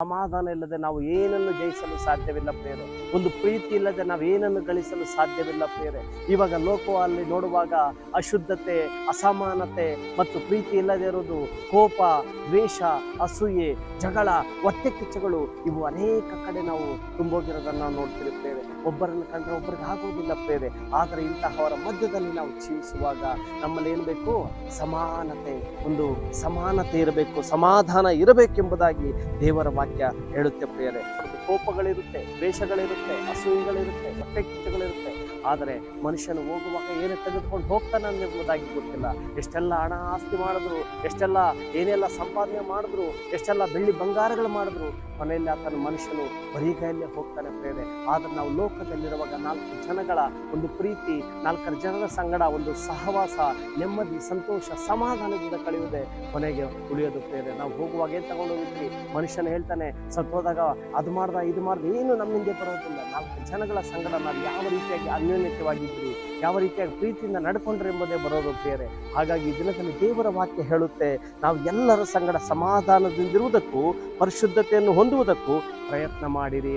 ಸಮಾಧಾನ ಇಲ್ಲದೆ ನಾವು ಏನನ್ನು ಜಯಿಸಲು ಸಾಧ್ಯವಿಲ್ಲ ಪ್ರಿಯರೇ. ಒಂದು ಪ್ರೀತಿ ಇಲ್ಲದೆ ನಾವು ಏನನ್ನು ಗಳಿಸಲು ಸಾಧ್ಯವಿಲ್ಲ ಪ್ರಿಯರೇ. ಇವಾಗ ಲೋಕದಲ್ಲಿ ನೋಡುವಾಗ ಅಶುದ್ಧತೆ, ಅಸಮಾನತೆ ಮತ್ತು ಪ್ರೀತಿ ಇಲ್ಲದೆ ಇರೋದು, ಕೋಪ, ದ್ವೇಷ, ಅಸೂಯೆ, ಜಗಳ, ಹೊಟ್ಟೆ ಕಿಚ್ಚುಗಳು, ಇವು ಅನೇಕ ಕಡೆ ನಾವು ತುಂಬೋಗಿರೋದನ್ನು ನಾವು ನೋಡ್ತೀವಿ ಪ್ರಿಯರೇ. ಒಬ್ಬರನ್ನು ಕಂಡ್ರೆ ಒಬ್ಬರಿಗೆ ಆಗೋದಿಲ್ಲ ಪ್ರಿಯರೇ. ಆದರೆ ಇಂತಹವರ ಮಧ್ಯದಲ್ಲಿ ನಾವು ಜೀವಿಸುವಾಗ ನಮ್ಮಲ್ಲಿ ಏನು ಬೇಕು? ಒಂದು ಸಮಾನತೆ ಇರಬೇಕು, ಸಮಾಧಾನ ಇರಬೇಕೆಂಬುದಾಗಿ ದೇವರ ವಾಕ್ಯ ಹೇಳುತ್ತೆ ಪ್ರಿಯರೇ. ಕೋಪಗಳಿರುತ್ತೆ, ದ್ವೇಷಗಳಿರುತ್ತೆ, ಅಸೂಯೆಗಳಿರುತ್ತೆ, ಹೊಟ್ಟೆ ಕಿಚ್ಚುಗಳಿರುತ್ತೆ. ಆದರೆ ಮನುಷ್ಯನು ಹೋಗುವಾಗ ಏನು ತೆಗೆದುಕೊಂಡು ಹೋಗ್ತಾನೆ ಎಂಬುದಾಗಿ ಗೊತ್ತಿಲ್ಲ. ಎಷ್ಟೆಲ್ಲ ಹಣ ಆಸ್ತಿ ಮಾಡಿದ್ರು, ಎಷ್ಟೆಲ್ಲ ಏನೆಲ್ಲ ಸಂಪಾದನೆ ಮಾಡಿದ್ರು, ಎಷ್ಟೆಲ್ಲ ಬೆಳ್ಳಿ ಬಂಗಾರಗಳು ಮಾಡಿದ್ರು, ಮನೆಯಲ್ಲಿ ಆತನ ಮನುಷ್ಯನು ಬರೀ ಕೈಯಲ್ಲೇ ಹೋಗ್ತಾನೆ ಪ್ರಿಯರೇ. ಆದರೆ ನಾವು ಲೋಕದಲ್ಲಿರುವಾಗ 4 ಜನಗಳ ಒಂದು ಪ್ರೀತಿ, 4 ಜನರ ಸಂಗಡ ಒಂದು ಸಹವಾಸ, ನೆಮ್ಮದಿ, ಸಂತೋಷ, ಸಮಾಧಾನದಿಂದ ಕಳೆಯುವುದೇ ಕೊನೆಗೆ ಉಳಿಯೋದು ಪ್ರಿಯರೇ. ನಾವು ಹೋಗುವಾಗ ಏನು ತಗೊಂಡು ಹೋಗಿದ್ವಿ? ಮನುಷ್ಯನು ಹೇಳ್ತಾನೆ, ಸತ್ತೋದಾಗ ಅದು ಮಾಡ್ದ ಇದು ಮಾಡ್ದ, ಏನು ನಮ್ಮಿಂದ ಬರೋದಿಲ್ಲ. 4 ಜನಗಳ ಸಂಗಡ ನಾವು ಯಾವ ರೀತಿಯಾಗಿ ಅನ್ಯೋನ್ಯತೆವಾಗಿದ್ರಿ, ಯಾವ ರೀತಿಯಾಗಿ ಪ್ರೀತಿಯಿಂದ ನಡ್ಕೊಂಡ್ರೆ ಎಂಬುದೇ ಬರೋದು ಪ್ರಿಯರೇ. ಹಾಗಾಗಿ ಈ ದಿನದಲ್ಲಿ ದೇವರ ವಾಕ್ಯ ಹೇಳುತ್ತೆ, ನಾವು ಎಲ್ಲರ ಸಂಗಡ ಸಮಾಧಾನದಿಂದಿರುವುದಕ್ಕೂ ಪರಿಶುದ್ಧತೆಯನ್ನು ಹೊಂದುವುದಕ್ಕೂ ಪ್ರಯತ್ನ ಮಾಡಿರಿ.